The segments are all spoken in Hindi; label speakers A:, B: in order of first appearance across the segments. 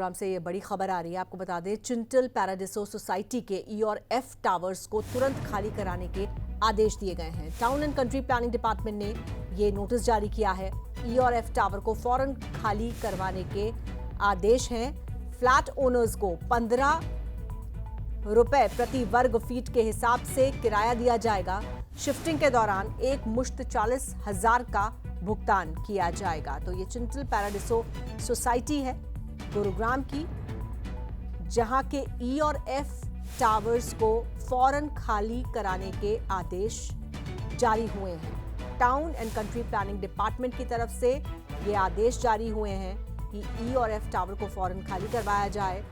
A: गुरुग्राम से ये बड़ी खबर आ रही है। आपको बता दें, चिंटल पैराडिसो सोसाइटी के ई और एफ टावर्स को तुरंत खाली कराने के आदेश दिए गए हैं। Town and country planning department ने ये नोटिस जारी किया है। ई और एफ टावर को फौरन खाली करवाने के आदेश हैं। फ्लैट ओनर्स को 15 रुपए प्रति वर्ग फीट के हिसाब से किराया दिया जाएगा। शिफ्टिंग के दौरान एक मुश्त 40,000 का भुगतान किया जाएगा। तो ये चिंटल पैराडिसो सोसाइटी है गुरुग्राम की, जहां के ई और एफ टावर्स को फौरन खाली कराने के आदेश जारी हुए हैं। Town and country planning department की तरफ से ये आदेश जारी हुए हैं कि ई और एफ टावर को फौरन खाली करवाया जाए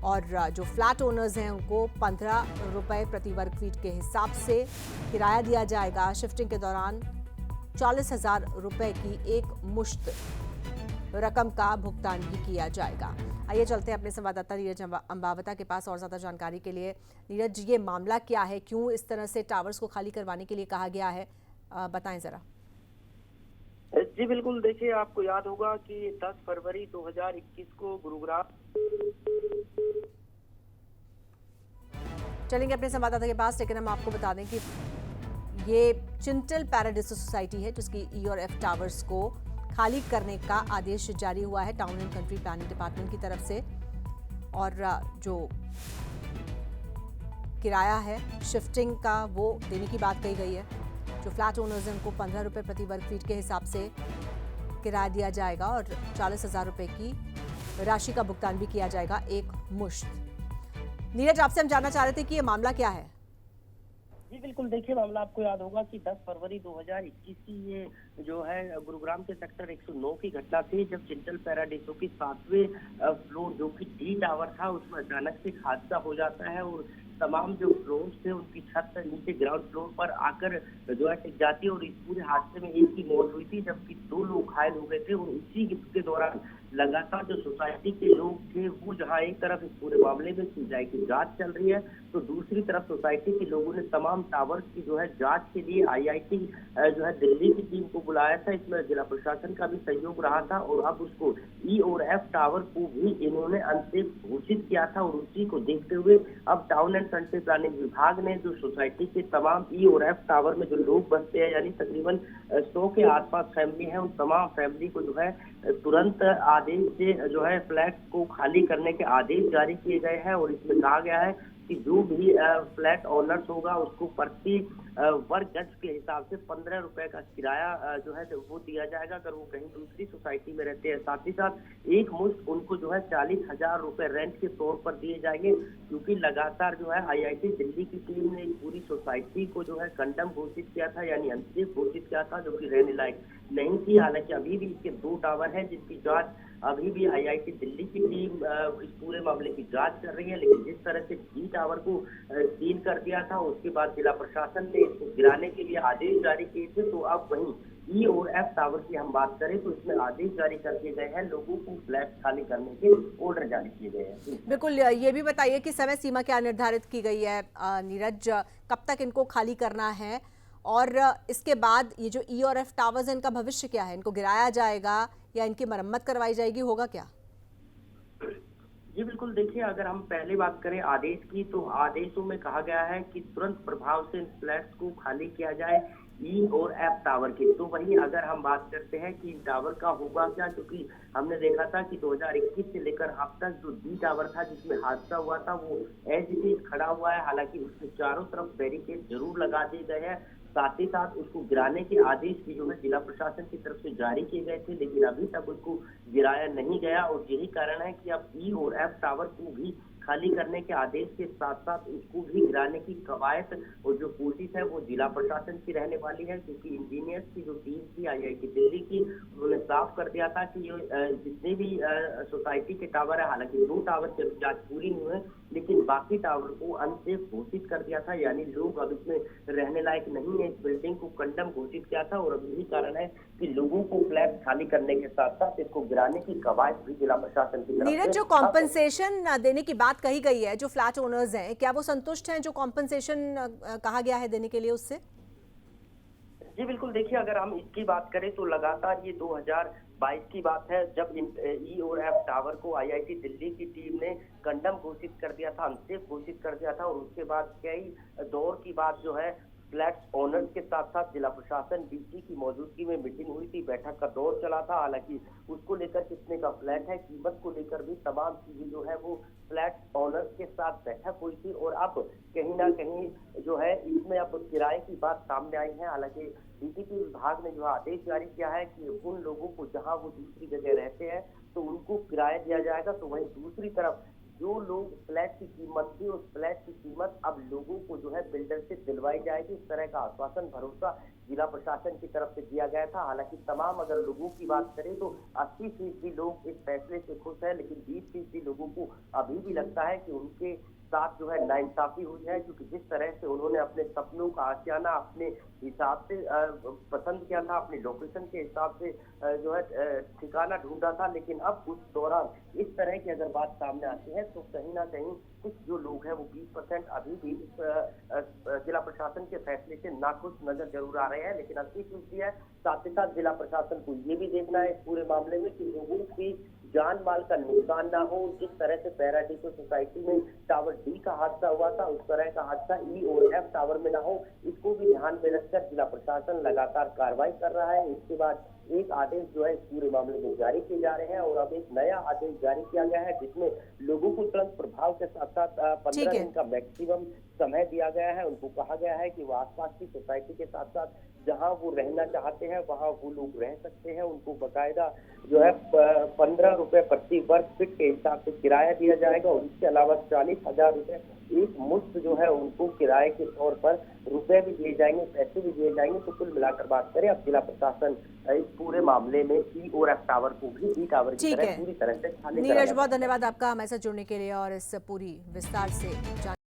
A: और जो फ्लैट ओनर्स हैं उनको 15 रुपए प्रति वर्ग फीट के हिसाब से किराया दिया जाएगा। शिफ्टिंग के दौरान 40,000 रुपए की एक मुश्त रकम का भुगतान भी किया जाएगा। आइए चलते हैं अपने संवाददाता नीरज अंबावता के पास और ज्यादा जानकारी के लिए। नीरज, ये मामला क्या है, क्यों इस तरह से टावर्स को खाली करवाने के लिए कहा गया है, बताएं जरा।
B: जी बिल्कुल, देखिए आपको याद होगा कि 10 फरवरी 2021 को गुरुग्राम
A: चलेंगे अपने संवाददाता के पास, लेकिन हम आपको बता दें कि ये चिंटल पैराडिसो सोसाइटी है जिसकी ई और एफ टावर्स को खाली करने का आदेश जारी हुआ है town and country planning department की तरफ से। और जो किराया है शिफ्टिंग का वो देने की बात कही गई है। जो फ्लैट ओनर्स हैं उनको 15 रुपए प्रति वर्ग फीट के हिसाब से किराया दिया जाएगा और 40,000 रुपए की राशि का भुगतान भी किया जाएगा एक मुश्त। नीरज, आपसे हम जानना चाह रहे थे कि ये मामला क्या है।
B: जी बिल्कुल, देखिए मामला आपको याद होगा कि 10 फरवरी 2021 की ये जो है गुरुग्राम के सेक्टर 109 की घटना थी, जब चिंटल पैराडिसो की 7वें फ्लोर जो कि डी टावर था उसमें अचानक से हादसा हो जाता है और तमाम जो फ्लोर थे उनकी छत नीचे ग्राउंड फ्लोर पर आकर जो है टिक जाती है और इस पूरे हादसे में एक की मौत हुई थी जबकि 2 लोग घायल हो गए थे। और उसी के दौरान लगातार जो सोसाइटी के लोग थे वो जहां एक तरफ इस पूरे मामले में सीबीआई की जांच चल रही है तो दूसरी तरफ सोसाइटी के लोगों ने तमाम टावर्स की जो है जांच के लिए आईआईटी जो है दिल्ली की टीम को बुलाया था। इसमें जिला प्रशासन का भी सहयोग रहा था और अब उसको ई और एफ टावर को भी इन्होंने अंत से घोषित किया था और उसी को देखते हुए अब टाउन एंड कंट्री प्लानिंग विभाग ने जो सोसाइटी के तमाम ई और एफ टावर में जो लोग बसते हैं यानी तकरीबन 100 के आसपास फैमिली है, उन तमाम फैमिली को जो है तुरंत आदेश से जो है फ्लैट को खाली करने के आदेश जारी किए गए हैं। और इसमें कहा गया है कि जो भी फ्लैट ओनर्स होगा उसको प्रति वर्ग गज के हिसाब से 15 रुपए का किराया जो है वो दिया जाएगा अगर वो कहीं दूसरी सोसाइटी में रहते हैं। साथ ही साथ एक मुश्त उनको जो है 40,000 रुपए रेंट के तौर पर दिए जाएंगे, क्योंकि लगातार जो है आईआईटी दिल्ली की टीम ने पूरी सोसाइटी को जो है कंडम घोषित किया था यानी अनसेफ घोषित किया था, जो कि रहने लायक नहीं थी। हालांकि अभी भी इसके 2 टावर हैं जिसकी जांच अभी भी आईआईटी दिल्ली की टीम इस पूरे मामले की जांच कर रही है। लेकिन जिस तरह से डी टावर को सील कर दिया था उसके बाद जिला प्रशासन ने इसको गिराने के लिए आदेश जारी किए थे, तो अब वहीं ई और एफ टावर की हम बात करें तो इसमें आदेश जारी कर दिए गए हैं, लोगों को फ्लैट खाली करने के ऑर्डर जारी किए गए हैं।
A: बिल्कुल, ये भी बताइए कि समय सीमा क्या निर्धारित की गई है नीरज, कब तक इनको खाली करना है और इसके बाद ये जो ई और एफ टावर्स हैं इनका भविष्य क्या है, इनको गिराया जाएगा या इनकी मरम्मत करवाई जाएगी, होगा क्या?
B: जी बिल्कुल, देखिए अगर हम पहले बात करें आदेश की तो आदेशों में कहा गया है कि तुरंत प्रभाव से इन फ्लैट्स को खाली किया जाए ई और एफ टावर की। तो वहीं अगर हम बात करते हैं कि टावर का होगा क्या, क्योंकि हमने देखा था कि 2021 से लेकर अब तक जो डी टावर था जिसमें हादसा हुआ था वो एज इट इज खड़ा हुआ है। हालांकि उसके चारों तरफ बैरिकेड जरूर लगा दिए गए हैं, साथ ही साथ उसको गिराने के आदेश भी जो है जिला प्रशासन की तरफ से जारी किए गए थे, लेकिन अभी तक उसको गिराया नहीं गया। और यही कारण है कि अब ई और एफ टावर को भी खाली करने के आदेश के साथ साथ उसको भी गिराने की कवायद और जो कोशिश है वो जिला प्रशासन की रहने वाली है, क्योंकि इंजीनियर्स की जो टीम थी आईआईटी दिल्ली की उन्होंने साफ कर दिया था कि जितने भी सोसाइटी के टावर है, हालांकि 2 टावर की जांच पूरी नहीं हुई लेकिन बाकी टावर को अनसेफ घोषित कर दिया था, यानी लोग अब इसमें रहने लायक नहीं है, इस बिल्डिंग को कंडम घोषित किया था। और अब यही कारण है कि लोगों को फ्लैट खाली करने के साथ साथ इसको गिराने की कवायद भी जिला प्रशासन की तरफ से।
A: नीरज, जो कॉम्पनसेशन देने की बात कही गई है, जो फ्लैट ओनर्स हैं, क्या वो संतुष्ट हैं जो कॉम्पनसेशन कहा गया है देने के लिए उससे?
B: जी बिल्कुल, देखिए अगर हम इसकी बात करें तो लगातार ये 22 की बात है जब ई और एफ टावर को आईआईटी दिल्ली की टीम ने कंडम घोषित कर दिया था, अनसेफ घोषित कर दिया था। और उसके बाद कई दौर की बात जो है फ्लैट ओनर्स के साथ साथ जिला प्रशासन डीसी की मौजूदगी में मीटिंग हुई थी, बैठक का दौर चला था। हालांकि उसको लेकर कितने का फ्लैट है, कीमत को लेकर भी तमाम चीजें जो है वो फ्लैट ओनर्स के साथ बैठक हुई थी। और अब कहीं ना कहीं जो है इसमें अब किराए की बात सामने आई है। हालांकि डीटीपी विभाग ने जो आदेश जारी किया है कि उन लोगों को जहां वो दूसरी जगह रहते हैं तो उनको किराया दिया जाएगा, तो वहीं दूसरी तरफ जो लोग फ्लैट की कीमत थी उस फ्लैट की कीमत अब लोगों को जो है बिल्डर से दिलवाई जाएगी। इस तरह का आश्वासन भरोसा जिला प्रशासन की तरफ से दिया गया था। हालांकि तमाम अगर लोगों की बात करें तो 80% लोग इस फैसले से खुश है, लेकिन 20% लोगों को अभी भी लगता है कि उनके साथ जो है नाइंसाफी हुई है, क्योंकि जिस तरह से उन्होंने अपने सपनों का आशियाना अपने हिसाब से पसंद किया था, अपनी लोकेशन के हिसाब से जो है ठिकाना ढूंढा था, लेकिन अब उस दौरान इस तरह की अगर बात सामने आती है तो कहीं ना कहीं कुछ जो लोग हैं वो 20% अभी भी इस जिला प्रशासन के फैसले से नाखुश नजर जरूर आ रहे हैं। लेकिन 80% है, साथ ही साथ जिला प्रशासन को ये भी देखना है इस पूरे मामले में कि लोगों की जान माल का नुकसान ना हो। जिस तरह से पैराडीको सोसाइटी में टावर डी का हादसा हुआ था उस तरह का हादसा ई और एफ टावर में ना हो, इसको भी ध्यान में रखकर जिला प्रशासन लगातार कार्रवाई कर रहा है। इसके बाद एक आदेश जो है इस पूरे मामले में जारी किए जा रहे हैं और अब एक नया आदेश जारी किया गया है जिसमें लोगों को तुरंत प्रभाव के साथ साथ 15 दिन का मैक्सिमम समय दिया गया है। उनको कहा गया है कि वो आसपास की सोसाइटी के साथ साथ जहां वो रहना चाहते हैं वहां वो लोग रह सकते हैं। उनको बकायदा जो है 15 रुपए प्रति वर्ग फीट के हिसाब से किराया दिया जाएगा और इसके अलावा 40,000 रुपए एक मुश्त जो है उनको किराए के तौर पर रुपए भी दिए जाएंगे, पैसे भी दिए जाएंगे। तो कुल मिलाकर बात करें अब जिला प्रशासन इस पूरे मामले में ई और एफ टावर को भी डी टावर की तरह पूरी तरह से खाली
A: नीरज, बहुत धन्यवाद आपका हमारे साथ जुड़ने के लिए और इस पूरी विस्तार से